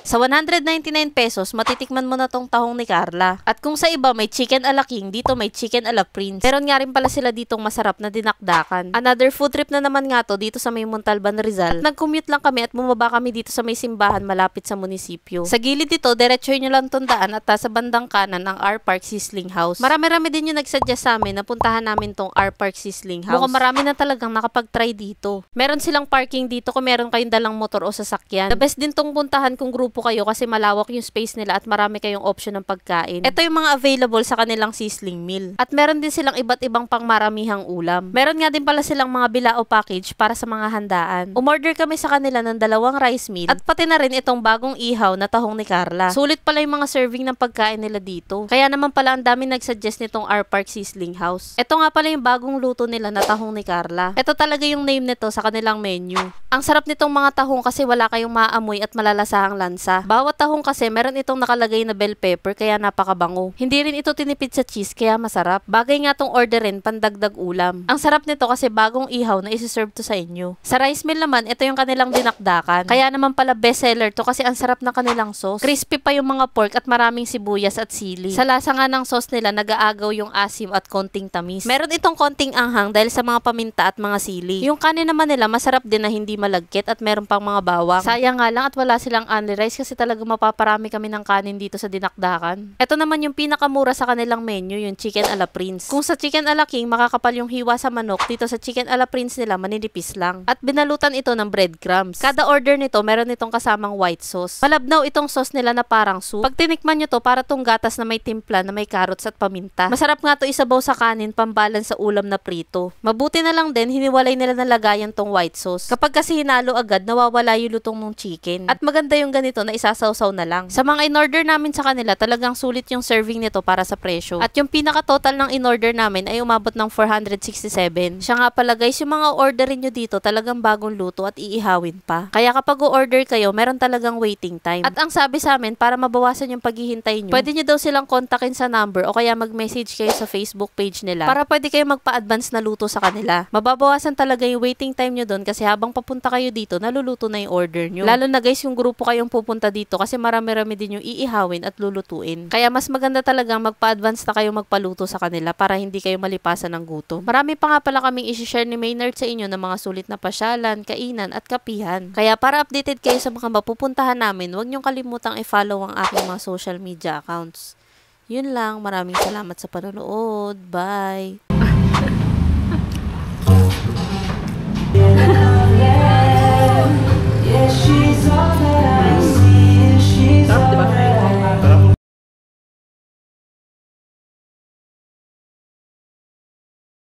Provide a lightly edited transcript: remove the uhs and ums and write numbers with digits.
Sa 199 pesos, matitikman mo na tong tahong ni Carla. At kung sa iba may chicken ala king, dito may chicken ala prince. Meron nga rin pala sila ditong masarap na dinakdakan. Another food trip na naman nga to dito sa may Montalban, Rizal. At nag-commute lang kami at bumaba kami dito sa may simbahan malapit sa munisipyo. Sa gilid dito, diretso nyo lang tong daan at sa bandang kanan ang R Park Sizzling House. Marami-rami din yung nagsuggest sa amin na puntahan namin tong R Park Sizzling House. Mukhang marami na talagang nakapag-try dito. Meron silang parking dito kung meron kayong dalang motor o sasakyan. The best din tong puntahan kung grupo kayo kasi malawak yung space nila at marami kayong option ng pagkain. Ito yung mga available sa kanilang sizzling meal. At meron din silang iba't ibang pangmaramihang ulam. Meron nga din pala silang mga bilao package para sa mga handaan. Umorder kami sa kanila ng 2 rice meal at pati na rin itong bagong ihaw na tahong ni Carla. Sulit pala yung mga serving ng pagkain nila dito. Kaya naman pala ang daming nagsuggest nitong R Park Sizzling House. Ito nga pala yung bagong luto nila na tahong ni Carla. Ito talaga yung name nito sa kanilang menu. Ang sarap nitong mga tahong kasi wala kayong maamoy at malalasahang lansa. Bawat tahong kasi meron itong nakalagay na bell pepper kaya napakabango. Hindi rin ito tinipid sa cheese kaya masarap. Bagay nga tong orderin pandagdag ulam. Ang sarap nito kasi bagong ihaw na isi-serve to sa inyo. Sa rice meal naman, ito yung kanilang dinakdakan. Kaya naman pala bestseller to kasi ang sarap ng kanilang sauce. Crispy pa yung mga pork at maraming sibuyas at sili. Sa lasa nga ng sauce nila, nag-aagaw yung asim at konting tamis. Meron itong konting anghang dahil sa mga paminta at mga sili. Yung kanin naman nila, masarap din na hindi malagkit at meron pang mga bawang. Sayang nga lang at wala silang only rice kasi talaga mapaparami kami ng kanin dito sa dinakdakan. Ito naman yung pinakamura sa kanilang menu, yung chicken ala prince. Kung sa chicken ala king, makakapal yung hiwa sa manok, dito sa chicken ala prince nila, maninipis lang. At binalutan ito ng breadcrumbs. Kada order nito, meron itong kasamang white sauce. Malabnaw itong sauce nila na parang soup. Pag tinikman nyo to, para tong gatas na may timpla na may carrots at paminta. Masarap nga to isabaw sa kanin, pambalan sa ulam na prito. Mabuti na lang din, hiniwalay nila na lagayan tong white sauce. Kapag kasi hinalo agad, nawawala yung lutong ng chicken. At maganda yung ganito na isasawsaw na lang. Sa mga in-order namin sa kanila, talagang sulit yung serving nito para sa presyo. At yung pinaka-total ng in-order namin ay umabot ng 467. Siya nga pala guys, yung mga orderin nyo dito talagang bagong luto at iihawin pa. Kaya kapag o-order kayo, meron talagang waiting time. At ang sabi sa amin, para mabawasan yung paghihintay nyo, pwede nyo daw silang kontakin sa number o kaya mag-message kayo sa Facebook page nila para pwede kayo magpa-advance na luto sa kanila. Mababawasan talaga yung waiting time nyo doon kasi habang papunta kayo dito, naluluto na yung order nyo. Lalo na guys, yung grupo kayong pupunta dito kasi marami-rami din yung iihawin at lulutuin. Kaya mas maganda talagang magpa-advance na kayo magpaluto sa kanila para hindi kayo malipasan ng gutom. Marami pa nga pala kaming isi-share ni Maynard sa inyo ng mga sulit na pasyalan, kainan at kapihan. Kaya para updated kayo sa mga mapupuntahan namin, huwag niyong kalimutang i-follow ang aking mga social media accounts. Yun lang, maraming salamat sa panonood. Bye! Yeah, she's all